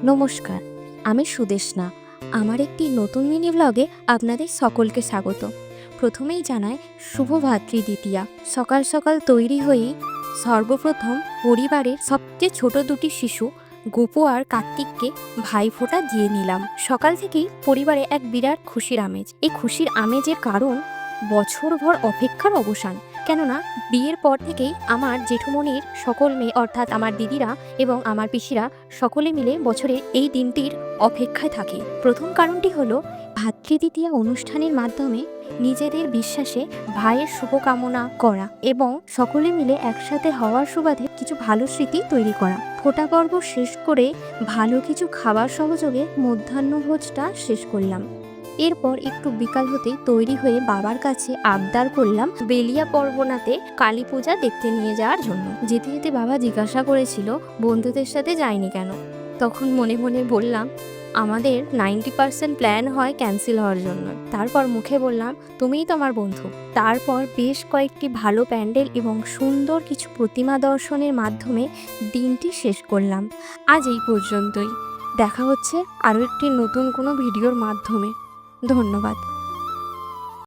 নমস্কার, আমি সুদেষ্ণা। আমার একটি নতুন মিনি ব্লগে আপনাদের সকলকে স্বাগত। প্রথমেই জানাই শুভ ভাতৃদ্বিতীয়া। সকাল সকাল তৈরি হয়েই সর্বপ্রথম পরিবারের সবচেয়ে ছোট দুটি শিশু গোপু আর কার্তিককে ভাইফোঁটা দিয়ে নিলাম। সকাল থেকেই পরিবারে এক বিরাট খুশির আমেজ। এই খুশির আমেজের কারণ বছরভর অপেক্ষার অবসান। কেননা বিয়ের পর থেকেই আমার জেঠুমনির সকল মেয়ে অর্থাৎ আমার দিদিরা এবং আমার পিসিরা সকলে মিলে বছরের এই দিনটির অপেক্ষায় থাকে। প্রথম কারণটি হলো ভাতৃদ্বিতীয়া অনুষ্ঠানের মাধ্যমে নিজেদের বিশ্বাসে ভাইয়ের শুভকামনা করা এবং সকলে মিলে একসাথে হওয়ার সুবাদে কিছু ভালো স্মৃতি তৈরি করা। ফোঁটা পর্ব শেষ করে ভালো কিছু খাবার সহযোগে মধ্যাহ্নভোজটা শেষ করলাম। এরপর একটু বিকাল হতেই তৈরি হয়ে বাবার কাছে আবদার করলাম বেলিয়া পর্বনাতে কালী পূজা দেখতে নিয়ে যাওয়ার জন্য। যেতে যেতে বাবা জিজ্ঞাসা করেছিল বন্ধুদের সাথে যায়নি কেন। তখন মনে মনে বললাম আমাদের 90% প্ল্যান হয় ক্যান্সেল হওয়ার জন্য। তারপর মুখে বললাম তুমিই তো আমার বন্ধু। তারপর বেশ কয়েকটি ভালো প্যান্ডেল এবং সুন্দর কিছু প্রতিমা দর্শনের মাধ্যমে দিনটি শেষ করলাম। আজ এই পর্যন্তই। দেখা হচ্ছে আরও একটি নতুন কোনো ভিডিওর মাধ্যমে। ধন্যবাদ।